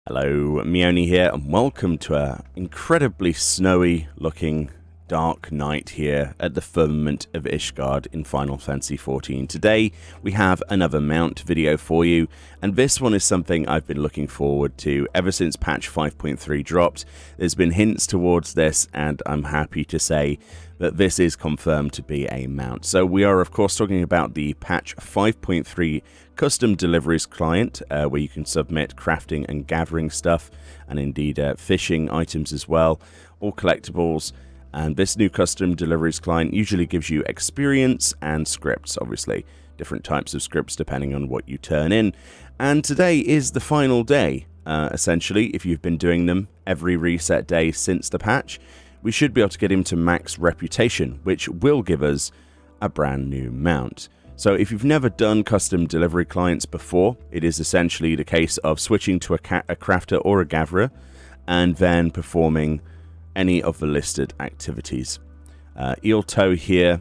Hello, Meoni here, and welcome to an incredibly snowy looking dark night here at the firmament of Ishgard in Final Fantasy XIV. Today we have another mount video for you, and this one is something I've been looking forward to ever since patch 5.3 dropped. There's been hints towards this, and I'm happy to say that this is confirmed to be a mount. So we are of course talking about the patch 5.3 custom deliveries client, where you can submit crafting and gathering stuff, and indeed fishing items as well, all collectibles. And this new custom deliveries client usually gives you experience and scripts, obviously different types of scripts depending on what you turn in. And today is the final day, essentially. If you've been doing them every reset day since the patch, we should be able to get him to max reputation, which will give us a brand new mount. So if you've never done custom delivery clients before, it is essentially the case of switching to a crafter or a gatherer and then performing any of the listed activities. Ehll Tou here,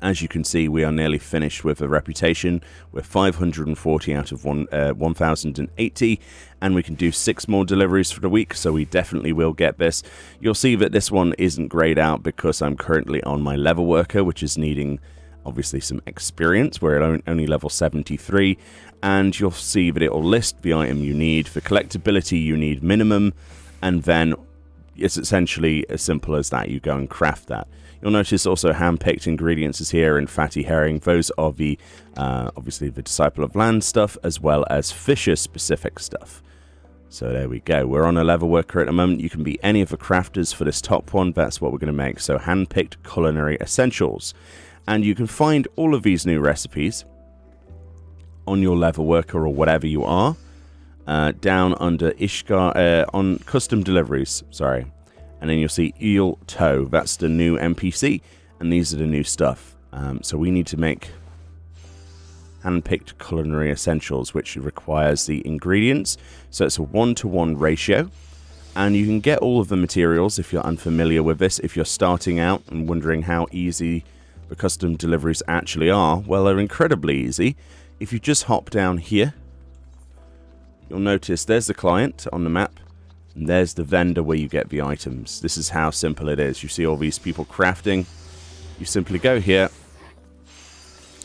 as you can see, we are nearly finished with a reputation. We're 540 out of 1080, and we can do 6 more deliveries for the week, so we definitely will get this. You'll see that this one isn't grayed out because I'm currently on my level worker, which is needing obviously some experience. We're at only level 73, and you'll see that it will list the item you need. For collectability, you need minimum, and then it's essentially as simple as that. You go and craft that. You'll notice also hand-picked ingredients is here and fatty herring. Those are the obviously the Disciple of Land stuff, as well as Fisher-specific stuff. So there we go. We're on a level worker at the moment. You can be any of the crafters for this top one. That's what we're going to make. So hand-picked culinary essentials. And you can find all of these new recipes on your level worker or whatever you are. Down under Ishgard, on custom deliveries, sorry. And then you'll see Ehll Tou, that's the new NPC, and these are the new stuff. So we need to make hand-picked culinary essentials, which requires the ingredients. So it's a 1-to-1 ratio, and you can get all of the materials if you're unfamiliar with this. If you're starting out and wondering how easy the custom deliveries actually are, well, they're incredibly easy. If you just hop down here, you'll notice there's the client on the map, and there's the vendor where you get the items. This is how simple it is. You see all these people crafting. You simply go here,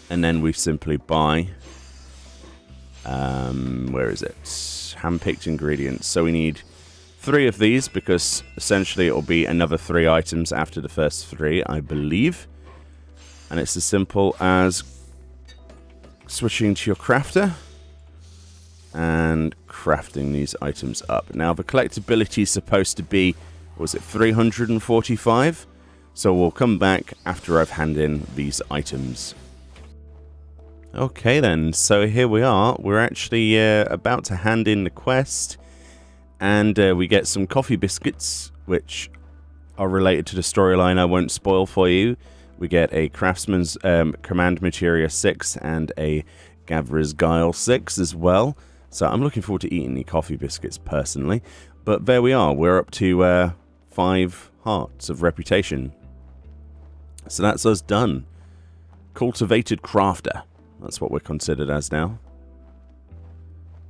and then we simply buy, where is it? Hand-picked ingredients. So we need 3 of these, because essentially it will be another 3 items after the first 3, I believe. And it's as simple as switching to your crafter and crafting these items up. Now the collectability is supposed to be, was it 345? So we'll come back after I've handed in these items. Okay then, so here we are. We're actually about to hand in the quest, and we get some coffee biscuits, which are related to the storyline. I won't spoil for you. We get a Craftsman's Command Materia 6 and a Gatherer's Guile 6 as well. So I'm looking forward to eating the coffee biscuits personally. But there we are. We're up to 5 hearts of reputation. So that's us done. Cultivated Crafter. That's what we're considered as now.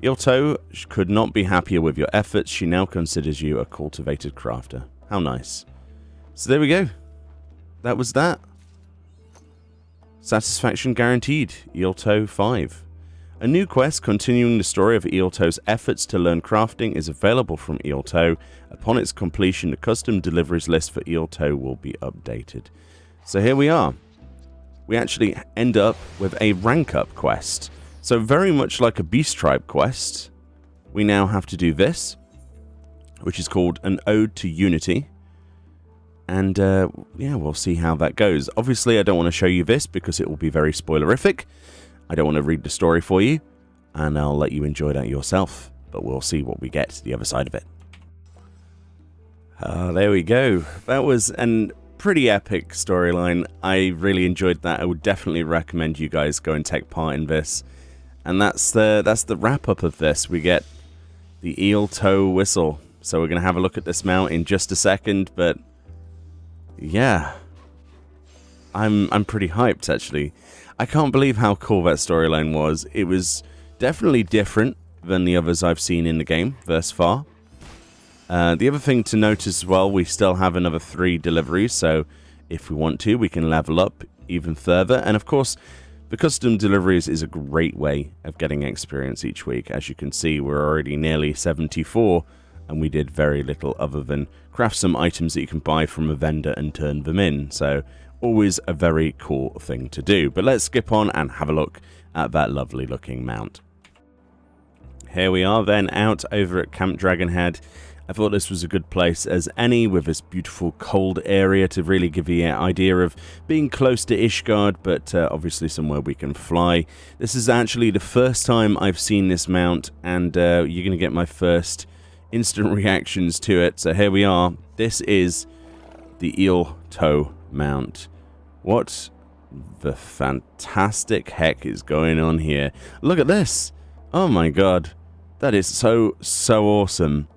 Ehll Tou could not be happier with your efforts. She now considers you a cultivated crafter. How nice. So there we go. That was that. Satisfaction guaranteed. Ehll Tou 5. A new quest continuing the story of Ehll Tou's efforts to learn crafting is available from Ehll Tou. Upon its completion, the custom deliveries list for Ehll Tou will be updated. So here we are. We actually end up with a rank up quest. So very much like a Beast Tribe quest, we now have to do this, which is called an Ode to Unity. And yeah, we'll see how that goes. Obviously, I don't want to show you this because it will be very spoilerific. I don't want to read the story for you, and I'll let you enjoy that yourself. But we'll see what we get to the other side of it. There we go. That was a pretty epic storyline. I really enjoyed that. I would definitely recommend you guys go and take part in this. And that's the wrap-up of this. We get the Ehll Tou whistle. So we're going to have a look at this mount in just a second, but yeah, I'm pretty hyped, actually. I can't believe how cool that storyline was. It was definitely different than the others I've seen in the game thus far. The other thing to notice as well, we still have another 3 deliveries, so if we want to, we can level up even further. And of course, the custom deliveries is a great way of getting experience each week. As you can see, we're already nearly 74, and we did very little other than craft some items that you can buy from a vendor and turn them in. So always a very cool thing to do. But let's skip on and have a look at that lovely looking mount. Here we are then out over at Camp Dragonhead. I thought this was a good place as any, with this beautiful cold area to really give you an idea of being close to Ishgard, but obviously somewhere we can fly. This is actually the first time I've seen this mount, and you're going to get my first instant reactions to it. So here we are. This is the Ehll Tou mount. What the fantastic heck is going on here? Look at this. Oh my god. That is so awesome.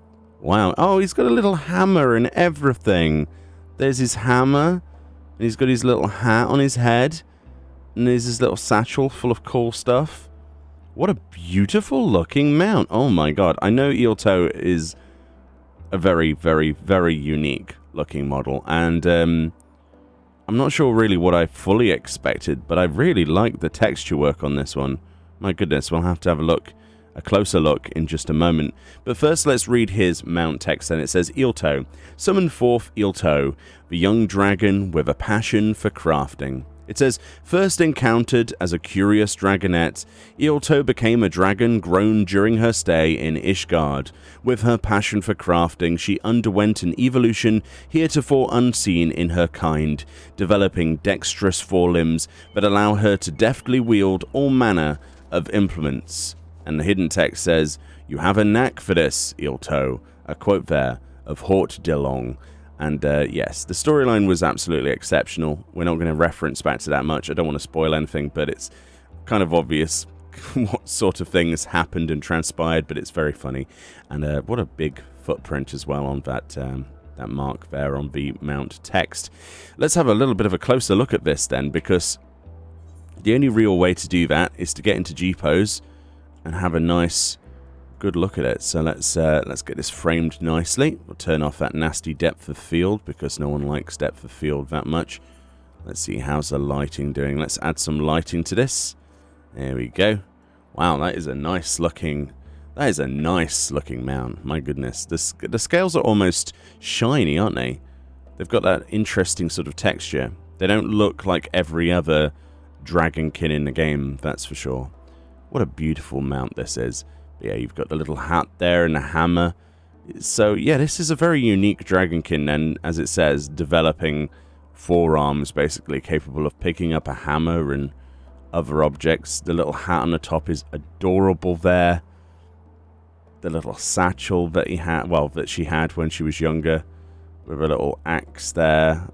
Wow. Oh, he's got a little hammer and everything. There's his hammer. And he's got his little hat on his head. And there's his little satchel full of cool stuff. What a beautiful looking mount. Oh my god. I know Ehll Tou is a very, very, very unique looking model. And I'm not sure really what I fully expected, but I really like the texture work on this one. My goodness, we'll have to have a closer look in just a moment. But first, let's read his mount text. And it says, Ehll Tou, summon forth Ehll Tou, the young dragon with a passion for crafting. It says, first encountered as a curious dragonette, Ehll Tou became a dragon grown during her stay in Ishgard. With her passion for crafting, she underwent an evolution heretofore unseen in her kind, developing dexterous forelimbs that allow her to deftly wield all manner of implements. And the hidden text says, you have a knack for this, Ehll Tou. A quote there of Hort de Long. And yes, the storyline was absolutely exceptional. We're not going to reference back to that much. I don't want to spoil anything, but it's kind of obvious what sort of things happened and transpired, but it's very funny. And what a big footprint as well on that mark there on the mount text. Let's have a little bit of a closer look at this then, because the only real way to do that is to get into Gpose and have a nice, good look at it. So let's get this framed nicely. We'll turn off that nasty depth of field because no one likes depth of field that much. Let's see, how's the lighting doing? Let's add some lighting to this. There we go. Wow, that is a nice looking mount. My goodness, the scales are almost shiny, aren't they? They've got that interesting sort of texture. They don't look like every other dragonkin in the game, that's for sure. What a beautiful mount this is. But yeah, you've got the little hat there and a hammer. So yeah, this is a very unique dragonkin, and as it says, developing forearms basically capable of picking up a hammer and other objects. The little hat on the top is adorable there. The little satchel that he had, well, that she had when she was younger, with a little axe there.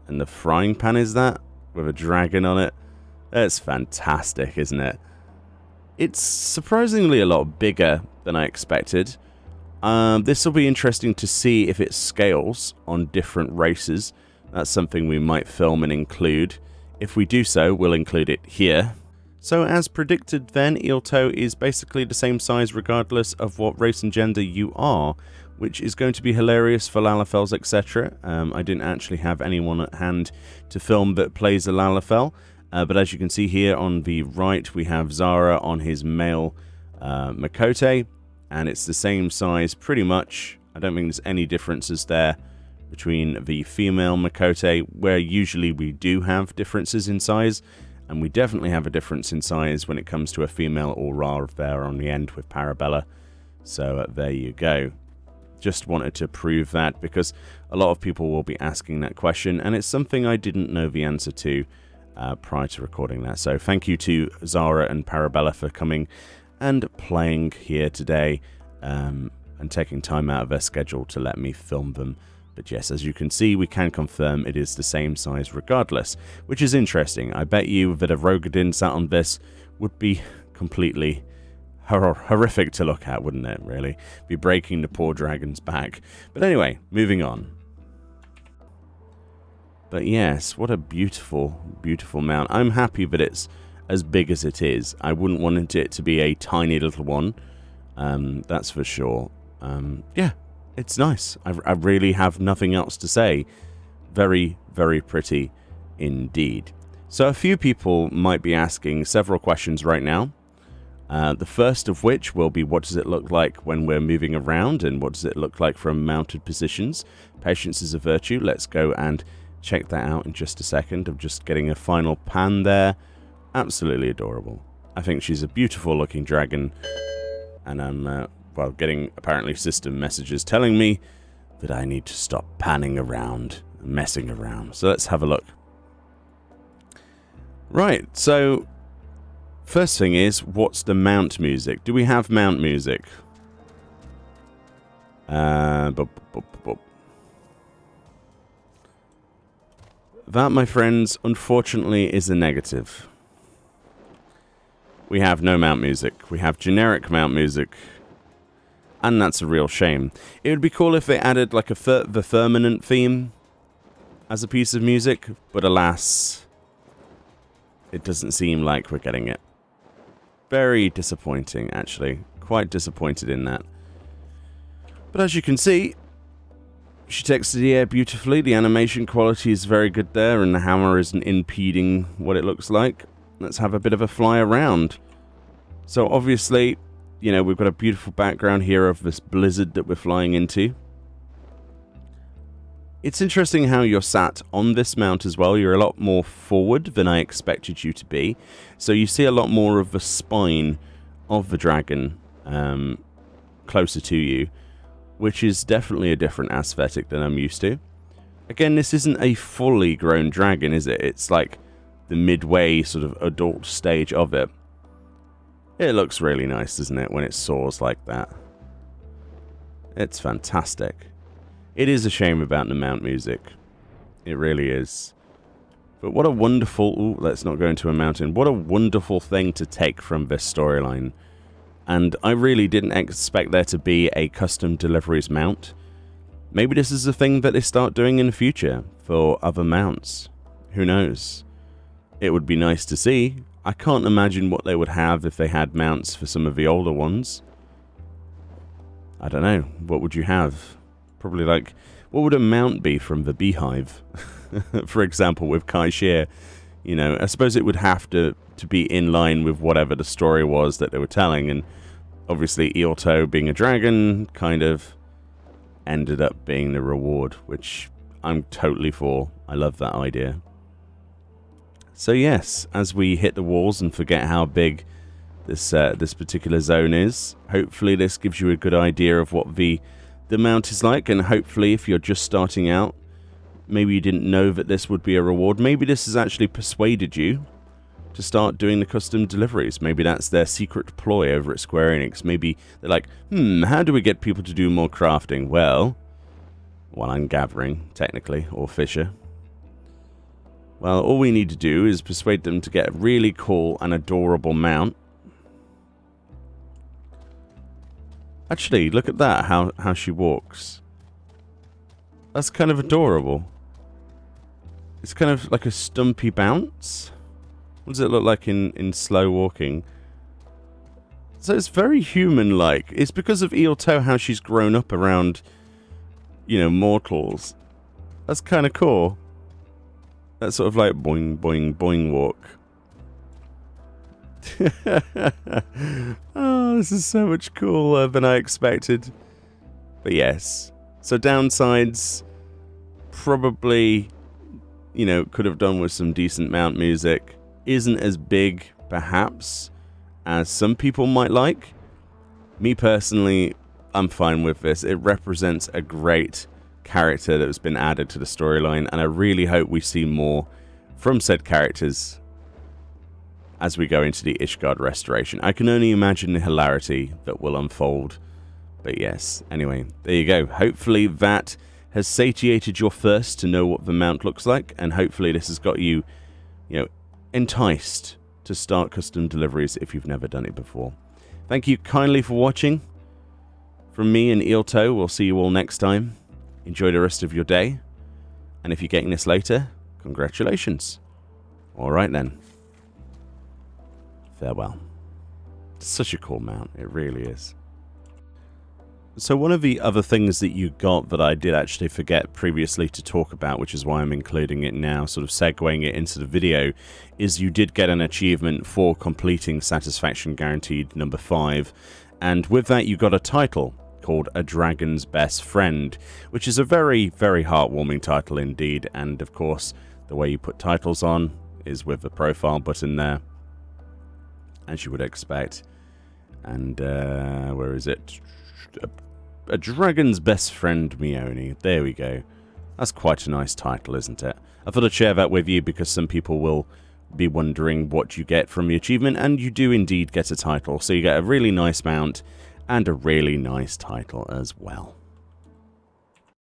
And the frying pan is that, with a dragon on it. That's fantastic, isn't it? It's surprisingly a lot bigger than I expected. This will be interesting to see if it scales on different races. That's something we might film and include. If we do so, we'll include it here. So as predicted then, Ehll Tou is basically the same size regardless of what race and gender you are, which is going to be hilarious for Lalafels, etc. I didn't actually have anyone at hand to film that plays a Lalafell. But as you can see here on the right, we have Zara on his male Makote, and it's the same size pretty much. I don't think there's any differences there between the female Makote, where usually we do have differences in size, and we definitely have a difference in size when it comes to a female Aurora there on the end with Parabella. So there you go. Just wanted to prove that because a lot of people will be asking that question, and it's something I didn't know the answer to prior to recording that. So thank you to Zara and Parabella for coming and playing here today and taking time out of their schedule to let me film them. But yes, as you can see, we can confirm it is the same size regardless, which is interesting. I bet you that a Rogadin sat on this would be completely horrific to look at, wouldn't it, really? Be breaking the poor dragon's back. But anyway, moving on. But yes, what a beautiful, beautiful mount. I'm happy that it's as big as it is. I wouldn't want it to be a tiny little one. That's for sure. Yeah, it's nice. I really have nothing else to say. Very, very pretty indeed. So a few people might be asking several questions right now. The first of which will be, what does it look like when we're moving around, and what does it look like from mounted positions? Patience is a virtue. Let's go and check that out in just a second. I'm just getting a final pan there. Absolutely adorable. I think she's a beautiful looking dragon, and I'm well, getting apparently system messages telling me that I need to stop panning around and messing around. So let's have a look. Right, so first thing is, what's the mount music? Do we have mount music? That, my friends, unfortunately is a negative. We have no mount music. We have generic mount music. And that's a real shame. It would be cool if they added like the Firmament theme as a piece of music, but alas, it doesn't seem like we're getting it. Very disappointing, actually. Quite disappointed in that. But as you can see, she takes to the air beautifully. The animation quality is very good there, and the hammer isn't impeding what it looks like. Let's have a bit of a fly around. So obviously, you know, we've got a beautiful background here of this blizzard that we're flying into. It's interesting how you're sat on this mount as well. You're a lot more forward than I expected you to be. So you see a lot more of the spine of the dragon closer to you, which is definitely a different aesthetic than I'm used to. Again, this isn't a fully grown dragon, is it? It's like the midway sort of adult stage of it. It looks really nice, doesn't it, when it soars like that? It's fantastic. It is a shame about the mount music. It really is. But what a wonderful... Ooh, let's not go into a mountain. What a wonderful thing to take from this storyline. And I really didn't expect there to be a custom deliveries mount. Maybe this is a thing that they start doing in the future for other mounts. Who knows? It would be nice to see. I can't imagine what they would have if they had mounts for some of the older ones. I don't know. What would you have? Probably like, what would a mount be from the Beehive? For example, with Kai Shear. You know, I suppose it would have to be in line with whatever the story was that they were telling. And obviously, Ehll Tou being a dragon kind of ended up being the reward, which I'm totally for. I love that idea. So yes, as we hit the walls and forget how big this particular zone is, hopefully this gives you a good idea of what the mount is like, and hopefully if you're just starting out, maybe you didn't know that this would be a reward, maybe this has actually persuaded you to start doing the custom deliveries. Maybe that's their secret ploy over at Square Enix. Maybe they're like, how do we get people to do more crafting? Well, I'm gathering, technically, or Fisher. Well, all we need to do is persuade them to get a really cool and adorable mount. Actually, look at that, how she walks. That's kind of adorable. It's kind of like a stumpy bounce. What does it look like in slow walking? So it's very human-like. It's because of Ehll Tou, how she's grown up around, you know, mortals. That's kind of cool. That sort of like boing, boing, boing walk. Oh, this is so much cooler than I expected. But yes. So downsides, probably, you know, could have done with some decent mount music. Isn't as big, perhaps, as some people might like. Me personally, I'm fine with this. It represents a great character that's been added to the storyline, and I really hope we see more from said characters as we go into the Ishgard restoration. I can only imagine the hilarity that will unfold. But yes, anyway, there you go. Hopefully that has satiated your thirst to know what the mount looks like, and hopefully this has got you, you know, enticed to start custom deliveries if you've never done it before. Thank you kindly for watching. From me and Ehll Tou, we'll see you all next time. Enjoy the rest of your day. And if you're getting this later, congratulations. Alright then. Farewell. Such a cool mount, it really is. So one of the other things that you got that I did actually forget previously to talk about, which is why I'm including it now, sort of segueing it into the video, is you did get an achievement for completing Satisfaction Guaranteed number 5, and with that you got a title called A Dragon's Best Friend, which is a very, very heartwarming title indeed, and of course the way you put titles on is with the profile button there, as you would expect. And where is it? A Dragon's Best Friend Meoni. There we go. That's quite a nice title, isn't it? I thought I'd share that with you because some people will be wondering what you get from the achievement, and you do indeed get a title. So you get a really nice mount and a really nice title as well.